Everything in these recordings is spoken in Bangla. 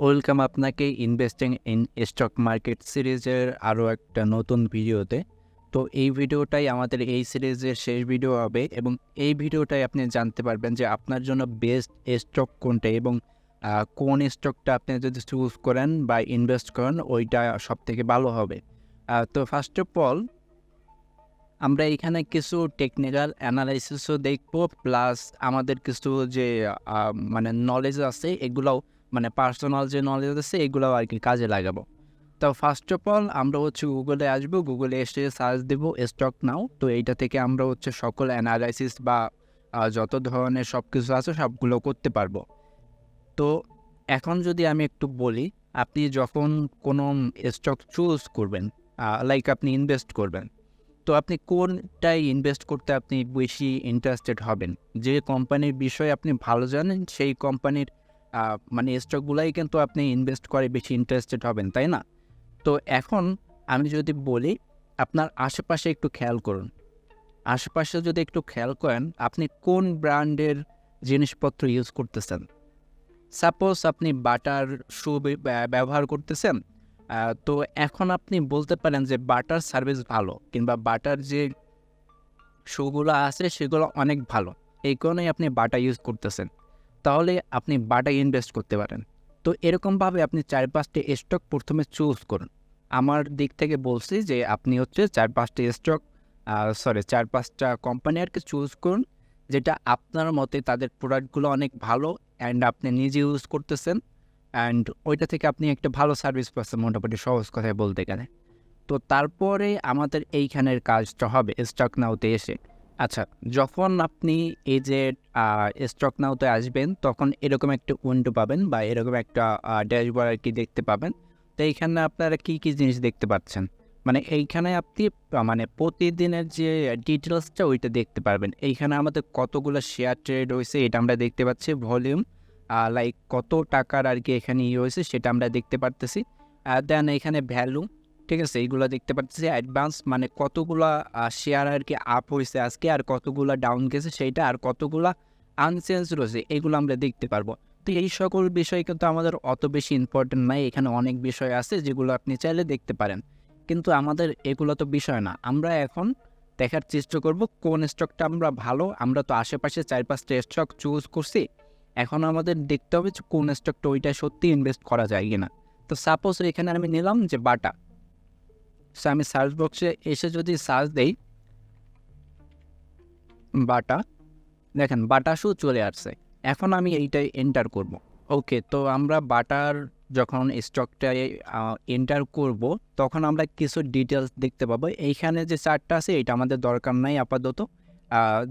ওয়েলকাম আপনাকে ইনভেস্টিং ইন স্টক মার্কেট সিরিজের আরও একটা নতুন ভিডিওতে। তো এই ভিডিওটাই আমাদের এই সিরিজের শেষ ভিডিও হবে এবং এই ভিডিওটাই আপনি জানতে পারবেন যে আপনার জন্য বেস্ট স্টক কোনটা এবং কোন স্টকটা আপনি যদি চুজ করেন বা ইনভেস্ট করেন ওইটা সবথেকে ভালো হবে। তো ফার্স্ট অফ অল আমরা এখানে কিছু টেকনিক্যাল অ্যানালাইসিসও দেখব, প্লাস আমাদের কিছু যে মানে নলেজ আছে এগুলোও, মানে পার্সোনাল যে নলেজ আছে এগুলোও আর কি কাজে লাগাবো। তো ফার্স্ট অফ অল আমরা গুগলে আসবো, গুগলে এসে সার্চ দেবো স্টক নাও। তো এইটা থেকে আমরা সকল অ্যানালাইসিস বা যত ধরনের সব কিছু আছে সবগুলো করতে পারবো। তো এখন যদি আমি একটু বলি, আপনি যখন কোনো স্টক চুজ করবেন, লাইক আপনি ইনভেস্ট করবেন, তো আপনি কোনটায় ইনভেস্ট করতে আপনি বেশি ইন্টারেস্টেড হবেন? যে কোম্পানির বিষয়ে আপনি ভালো জানেন সেই কোম্পানির মানে স্টকগুলাই কিন্তু আপনি ইনভেস্ট করে বেশি ইন্টারেস্টেড হবেন, তাই না? তো এখন আমি যদি বলি, আপনার আশেপাশে একটু খেয়াল করুন। আশেপাশে যদি একটু খেয়াল করেন, আপনি কোন ব্র্যান্ডের জিনিসপত্র ইউজ করতেছেন? সাপোজ আপনি বাটার শু ব্যবহার করতেছেন। তো এখন আপনি বলতে পারেন যে বাটার সার্ভিস ভালো, কিংবা বাটার যে শুগুলো আছে সেগুলো অনেক ভালো, এই কারণেই আপনি বাটা ইউজ করতেছেন। তাহলে আপনি বাটা ইনভেস্ট করতে পারেন। তো এরকমভাবে আপনি 4-5টি স্টক প্রথমে চুজ করুন। আমার দিক থেকে বলছি যে আপনি 4-5টি স্টক, 4-5টা কোম্পানি আর কি চুজ করুন, যেটা আপনার মতে তাদের প্রোডাক্টগুলো অনেক ভালো অ্যান্ড আপনি নিজে ইউজ করতেছেন, অ্যান্ড ওইটা থেকে আপনি একটা ভালো সার্ভিস পাচ্ছেন, মোটামুটি সহজ কথায় বলতে গেলে। তো তারপরে আমাদের এইখানের কাজটা হবে স্টক নাওতে এসে। আচ্ছা, যখন আপনি এই যে স্টক নাওতে আসবেন তখন এরকম একটা উইন্ডো পাবেন বা এরকম একটা ড্যাশবোর্ড আর কি দেখতে পাবেন। তো এইখানে আপনারা কী কী জিনিস দেখতে পাচ্ছেন, মানে এইখানে আপনি মানে প্রতিদিনের যে ডিটেলসটা ওইটা দেখতে পারবেন। এইখানে আমাদের কতগুলো শেয়ার ট্রেড হয়েছে এটা আমরা দেখতে পাচ্ছি, ভলিউম লাইক কত টাকার আর কি এখানে হয়েছে সেটা আমরা দেখতে পারতেছি। দেন এখানে ভ্যালু, ঠিক আছে, এইগুলো দেখতে পাচ্ছি। অ্যাডভান্স মানে কতগুলা শেয়ার আর কি আপ হয়েছে আজকে, আর কতগুলা ডাউন গেছে সেইটা, আর কতগুলা আনচেঞ্জ রয়েছে এগুলো আমরা দেখতে পারবো। তো এই সকল বিষয় কিন্তু আমাদের অত বেশি ইম্পর্টেন্ট নাই, এখানে অনেক বিষয় আছে যেগুলো আপনি চাইলে দেখতে পারেন, কিন্তু আমাদের এগুলো তো বিষয় না। আমরা এখন দেখার চেষ্টা করব কোন স্টকটা আমরা ভালো। আমরা তো আশেপাশে 4-5টা স্টক চুজ করছি, এখন আমাদের দেখতে হবে যে কোন স্টকটা ওইটা সত্যি ইনভেস্ট করা যায় কিনা। তো সাপোজ এখানে আমি নিলাম যে বাটা। সো আমি সার্চ বক্সে এসে যদি সার্চ দেই বাটা, দেখেন বাটা শু চলে আসছে। এখন আমি এইটাই এন্টার করব। ওকে, তো আমরা বাটার যখন স্টকটায় এন্টার করব তখন আমরা কিছু ডিটেলস দেখতে পাবো। এইখানে যে চার্টটা আছে এটা আমাদের দরকার নাই আপাতত।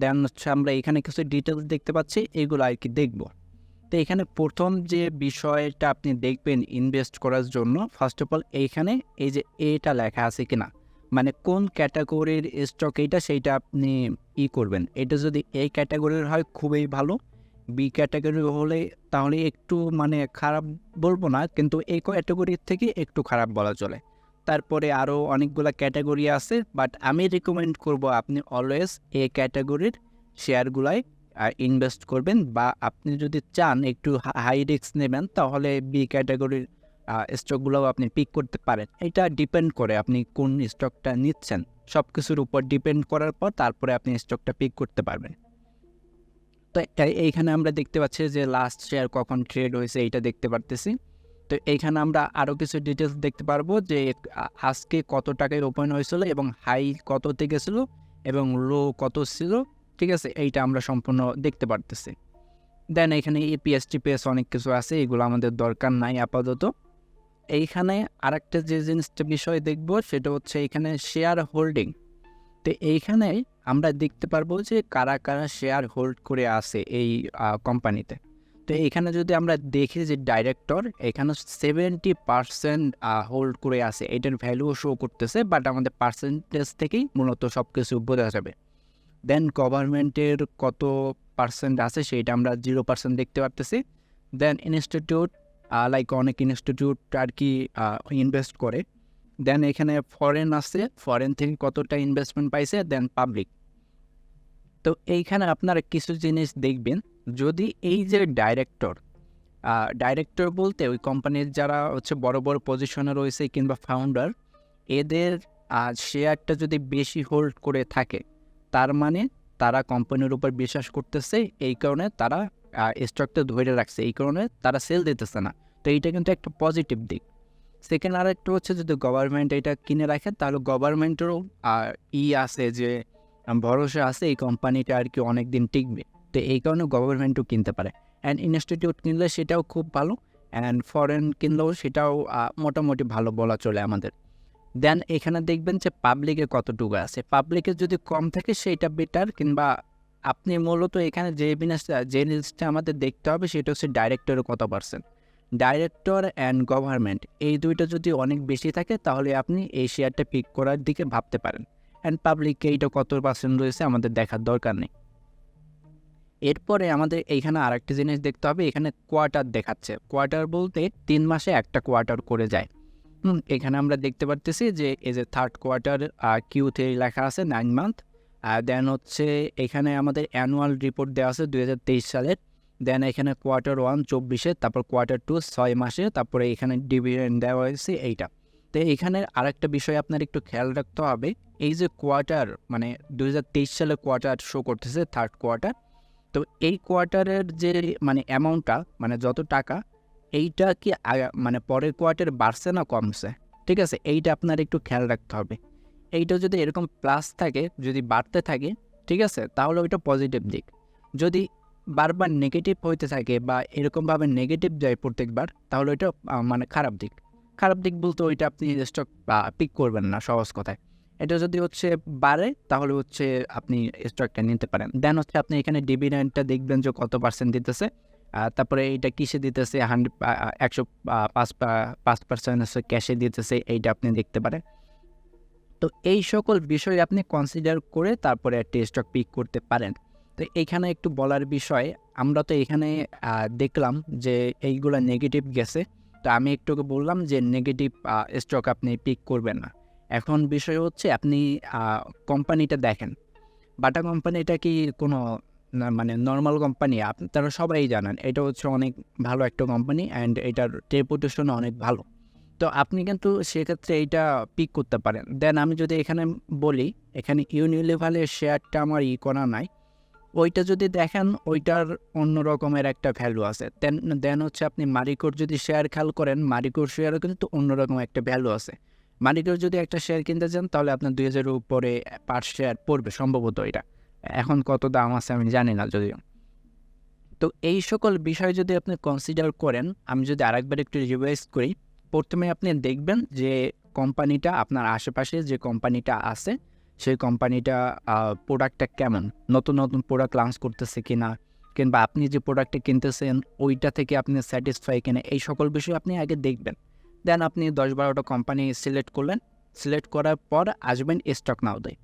দেন আমরা এখানে কিছু ডিটেলস দেখতে পাচ্ছি, এগুলো আর কি দেখব। তো এখানে প্রথম যে বিষয়টা আপনি দেখবেন ইনভেস্ট করার জন্য, ফার্স্ট অফ অল এইখানে এই যে এটা লেখা আছে কিনা, মানে কোন ক্যাটাগরির স্টক এইটা, সেইটা আপনি করবেন। এটা যদি এই ক্যাটাগরির হয় খুবই ভালো, বি ক্যাটাগরি হলে তাহলে একটু মানে খারাপ বলবো না, কিন্তু এই ক্যাটাগরির থেকে একটু খারাপ বলা চলে। তারপরে আরও অনেকগুলো ক্যাটাগরি আছে, বাট আমি রিকমেন্ড করব আপনি অলওয়েজ এ ক্যাটাগরির শেয়ারগুলাই ইনভেস্ট করবেন, বা আপনি যদি চান একটু হাই রিস্ক নেবেন তাহলে বি ক্যাটাগরির স্টকগুলোও আপনি পিক করতে পারেন। এটা ডিপেন্ড করে আপনি কোন স্টকটা নিচ্ছেন, সব কিছুর উপর ডিপেন্ড করার পর তারপরে আপনি স্টকটা পিক করতে পারবেন। তো এইখানে আমরা দেখতে পাচ্ছি যে লাস্ট শেয়ার কখন ট্রেড হয়েছে এইটা দেখতে পারতেছি। তো এইখানে আমরা আরও কিছু ডিটেলস দেখতে পারবো যে আজকে কত টাকায় ওপেন হয়েছিল এবং হাই কততে গেছিলো এবং লো কত ছিল, ঠিক আছে, এইটা আমরা সম্পূর্ণ দেখতে পারতেছি। দেন এখানে ইপিএস টিপিএস অনেক কিছু আছে, এগুলো আমাদের দরকার নাই আপাতত। এইখানে আরেকটা যে জিনিসটা বিষয় দেখব সেটা হচ্ছে এখানে শেয়ার হোল্ডিং। তো এইখানে আমরা দেখতে পারবো যে কারা কারা শেয়ার হোল্ড করে আছে এই কোম্পানিতে। তো এইখানে যদি আমরা দেখি যে ডাইরেক্টর এখানে 70% হোল্ড করে আছে, এটার ভ্যালুও শো করতেছে, বাট আমাদের পার্সেন্টেজ থেকেই মূলত সব কিছু বোঝা যাবে। দেন গভর্নমেন্টের কত পার্সেন্ট আছে সেইটা আমরা 0% দেখতে পারতেছি। দেন ইনস্টিটিউট, লাইক অনেক ইনস্টিটিউট আর কি ইনভেস্ট করে। দেন এখানে ফরেন আছে, ফরেন থেকে কতটা ইনভেস্টমেন্ট পাইছে, দেন পাবলিক। তো এইখানে আপনারা কিছু জিনিস দেখবেন, যদি এই যে ডাইরেক্টর ডাইরেক্টর বলতে ওই কোম্পানির যারা হচ্ছে বড় বড় পজিশনে রয়েছে কিংবা ফাউন্ডার, এদের শেয়ারটা যদি বেশি হোল্ড করে থাকে, তার মানে তারা কোম্পানির উপর বিশ্বাস করতেছে, এই কারণে তারা স্টকটা ধরে রাখছে, এই কারণে তারা সেল দিতেছে না। তো এইটা কিন্তু একটা পজিটিভ দিক। সেকেন্ড আরেকটা হচ্ছে যদি গভর্নমেন্ট এটা কিনে রাখে, তাহলে গভর্নমেন্টেরও আছে যে ভরসা আছে এই কোম্পানিটা আর কি অনেক দিন টিকবে। তো এই কারণে গভর্নমেন্টও কিনতে পারে। অ্যান্ড ইনস্টিটিউট কিনলে সেটাও খুব ভালো, অ্যান্ড ফরেন কিনলেও সেটাও মোটামুটি ভালো বলা চলে আমাদের। দেন এখানে দেখবেন যে পাবলিকে কতটুকু আছে। পাবলিকের যদি কম থাকে সেইটা বেটার, কিংবা আপনি মূলত এখানে যে জিনিসটা আমাদের দেখতে হবে সেটা হচ্ছে ডাইরেক্টরের কত পার্সেন্ট। ডাইরেক্টর অ্যান্ড গভর্নমেন্ট এই দুইটা যদি অনেক বেশি থাকে তাহলে আপনি এই শেয়ারটা পিক করার দিকে ভাবতে পারেন। অ্যান্ড পাবলিকে এইটা কত পার্সেন্ট রয়েছে আমাদের দেখার দরকার নেই। এরপরে আমাদের এইখানে আরেকটা জিনিস দেখতে হবে, এখানে কোয়ার্টার দেখাচ্ছে। কোয়ার্টার বলতে 3 মাসে একটা কোয়ার্টার করে যায়। এখানে আমরা দেখতে পারতেছি যে এই যে থার্ড কোয়ার্টার Q3 লেখা আছে 9 মান্থ। দেন হচ্ছে এখানে আমাদের অ্যানুয়াল রিপোর্ট দেওয়া আছে 2023 সালের। দেন এখানে কোয়ার্টার 1 24-এ, তারপর কোয়ার্টার 2 6 মাসে, তারপরে এখানে ডিভিডেন্ড দেওয়া হয়েছে এইটা। তো এখানে আরেকটা বিষয় আপনার একটু খেয়াল রাখতে হবে, এই যে কোয়ার্টার মানে 2023 সালে কোয়ার্টার শো করতেছে থার্ড কোয়ার্টার। তো এই কোয়ার্টারের যে মানে অ্যামাউন্টটা মানে যত টাকা, এইটা কি মানে পরের কোয়ার্টারে বাড়ছে না কমছে, ঠিক আছে? এইটা আপনার একটু খেয়াল রাখতে হবে। এইটা যদি এরকম প্লাস থাকে, যদি বাড়তে থাকে, ঠিক আছে, তাহলে ওইটা পজিটিভ দিক। যদি বারবার নেগেটিভ হইতে থাকে বা এরকমভাবে নেগেটিভ যায় প্রত্যেকবার, তাহলে ওইটা মানে খারাপ দিক। খারাপ দিক বলতে ওইটা আপনি স্টক পিক করবেন না, সহজ কথায়। এটা যদি হচ্ছে বাড়ে তাহলে হচ্ছে আপনি স্টকটা নিতে পারেন। দেন হচ্ছে আপনি এখানে ডিভিডেন্ডটা দেখবেন যে কত পার্সেন্ট দিতেছে। তারপরে এইটা কিসে দিতেছে, 105% হচ্ছে ক্যাশে দিতেছে, এইটা আপনি দেখতে পারেন। তো এই সকল বিষয় আপনি কনসিডার করে তারপরে একটা স্টক পিক করতে পারেন। তো এইখানে একটু বলার বিষয়, আমরা তো এখানে দেখলাম যে এইগুলা নেগেটিভ গেছে। তো আমি একটু বললাম যে নেগেটিভ স্টক আপনি পিক করবেন না। এখন বিষয় হচ্ছে আপনি কোম্পানিটা দেখেন, বাটা কোম্পানিটা কি কোনো মানে নর্মাল কোম্পানি? আপনারা সবাই জানেন এটা হচ্ছে অনেক ভালো একটা কোম্পানি, অ্যান্ড এটার রেপুটেশন অনেক ভালো। তো আপনি কিন্তু সেক্ষেত্রে এইটা পিক করতে পারেন। দেন আমি যদি এখানে বলি, এখানে ইউনিলিভারের শেয়ারটা আমার করা নাই, ওইটা যদি দেখেন ওইটার অন্য রকমের একটা ভ্যালু আছে। দেন হচ্ছে আপনি মারিকোর যদি শেয়ার খেয়াল করেন, মারিকোর শেয়ারও কিন্তু অন্যরকম একটা ভ্যালু আছে। মারিকোর যদি একটা শেয়ার কিনতে চান তাহলে আপনার 2000-এর উপরে পার শেয়ার পড়বে সম্ভবত এটা। এখন কত দাম আছে আমি জানি না যদিও। তো এই সকল বিষয় যদি আপনি কনসিডার করেন, আমি যদি আরেকবার একটু রিভাইজ করি, প্রথমে আপনি দেখবেন যে কোম্পানিটা আপনার আশেপাশে যে কোম্পানিটা আছে সেই কোম্পানিটা প্রোডাক্টটা কেমন, নতুন নতুন প্রোডাক্ট লঞ্চ করতেছে কিনা, কিংবা আপনি যে প্রোডাক্টটা কিনতেছেন ওইটা থেকে আপনি স্যাটিসফাই কিনা, এই সকল বিষয় আপনি আগে দেখবেন। দেন আপনি 10-12টা কোম্পানি সিলেক্ট করলেন। সিলেক্ট করার পর আসবেন স্টক নাও দেয়।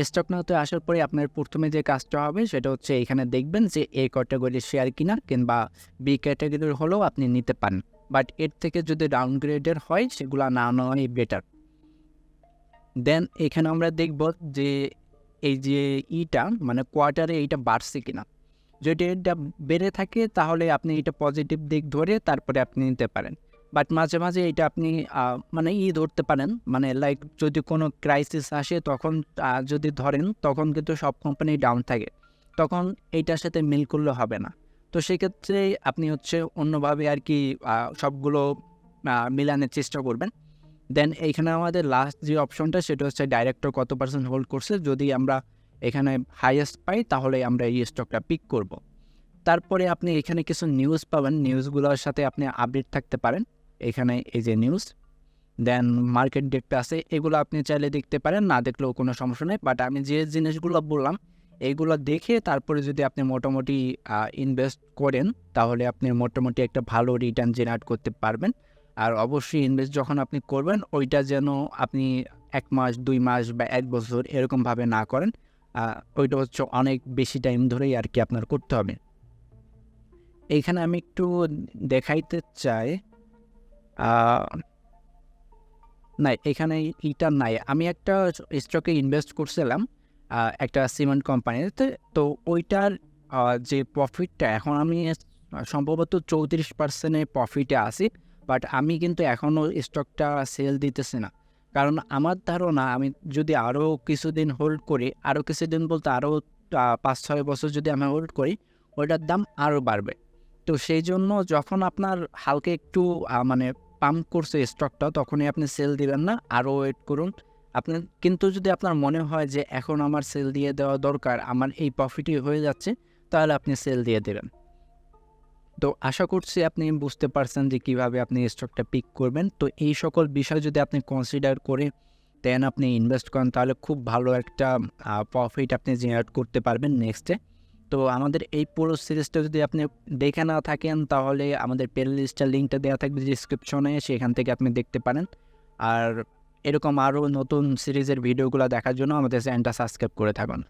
স্টক নাওতে আসার পরে আপনার প্রথমে যে কাজটা হবে সেটা হচ্ছে এখানে দেখবেন যে এ ক্যাটাগরির শেয়ার কিনা, কিংবা বি ক্যাটাগরির হলেও আপনি নিতে পারেন। বাট এর থেকে যদি ডাউনগ্রেডের হয় সেগুলো না নেওয়াই বেটার। দেন এখানে আমরা দেখব যে এই যে মানে কোয়ার্টারে এইটা বাড়ছে কিনা। যদি এটা বেড়ে থাকে তাহলে আপনি এটা পজিটিভ দিক ধরে তারপরে আপনি নিতে পারেন। বাট মাঝে মাঝে এটা আপনি মানে ধরতে পারেন, মানে লাইক যদি কোনো ক্রাইসিস আসে তখন যদি ধরেন, তখন কিন্তু সব কোম্পানি ডাউন থাকে, তখন এইটার সাথে মিল করলে হবে না। তো সেক্ষেত্রে আপনি হচ্ছে অন্যভাবে আর কি সবগুলো মিলানোর চেষ্টা করবেন। দেন এইখানে আমাদের লাস্ট যে অপশনটা সেটা হচ্ছে ডাইরেক্টর কত পার্সেন্ট হোল্ড করছে, যদি আমরা এখানে হাইয়েস্ট পাই তাহলে আমরা এই স্টকটা পিক করব। তারপরে আপনি এখানে কিছু নিউজ পাবেন, নিউজগুলোর সাথে আপনি আপডেট থাকতে পারেন। এখানে এই যে নিউজ, দেন মার্কেট ডেটটা আছে, এগুলো আপনি চাইলে দেখতে পারেন, না দেখলেও কোনো সমস্যা নেই। বাট আমি যে জিনিসগুলো বললাম এইগুলো দেখে তারপরে যদি আপনি মোটামুটি ইনভেস্ট করেন তাহলে আপনি মোটামুটি একটা ভালো রিটার্ন জেনারেট করতে পারবেন। আর অবশ্যই ইনভেস্ট যখন আপনি করবেন ওইটা যেন আপনি 1 মাস 2 মাস বা 1 বছর এরকমভাবে না করেন, ওইটা হচ্ছে অনেক বেশি টাইম ধরেই আর কি আপনার করতে হবে। এইখানে আমি একটু দেখাইতে চাই, নাই এখানে এটা নাই। আমি একটা স্টকে ইনভেস্ট করছিলাম একটা সিমেন্ট কোম্পানিতে। তো ওইটার যে প্রফিটটা এখন আমি সম্ভবত 34% প্রফিটে আছি। বাট আমি কিন্তু এখনও স্টকটা সেল দিতেছি না। কারণ আমার ধারণা আমি যদি আরও কিছুদিন হোল্ড করি, আরও কিছুদিন বলতে আরও ৫-৬ বছর যদি আমি হোল্ড করি, ওইটার দাম আরও বাড়বে। তো সেই জন্য যখন আপনার হালকা একটু মানে পাম্প করছে স্টকটা, তখনই আপনি সেল দিবেন না, আরও ওয়েট করুন। আপনার কিন্তু যদি আপনার মনে হয় যে এখন আমার সেল দিয়ে দেওয়া দরকার, আমার এই প্রফিটই হয়ে যাচ্ছে, তাহলে আপনি সেল দিয়ে দেবেন। তো আশা করছি আপনি বুঝতে পারছেন যে কীভাবে আপনি স্টকটা পিক করবেন। তো এই সকল বিষয় যদি আপনি কনসিডার করে দেন আপনি ইনভেস্ট করেন, তাহলে খুব ভালো একটা প্রফিট আপনি জেনারেট করতে পারবেন নেক্সটে। তো আমাদের এই পুরো সিরিজটা যদি আপনি দেখে না থাকেন, তাহলে আমাদের প্লে লিস্টের লিঙ্কটা দেওয়া থাকবে ডিসক্রিপশনে, সেখান থেকে আপনি দেখতে পারেন। আর এরকম আরও নতুন সিরিজের ভিডিওগুলো দেখার জন্য আমাদের চ্যানেলটা সাবস্ক্রাইব করে থাকুন।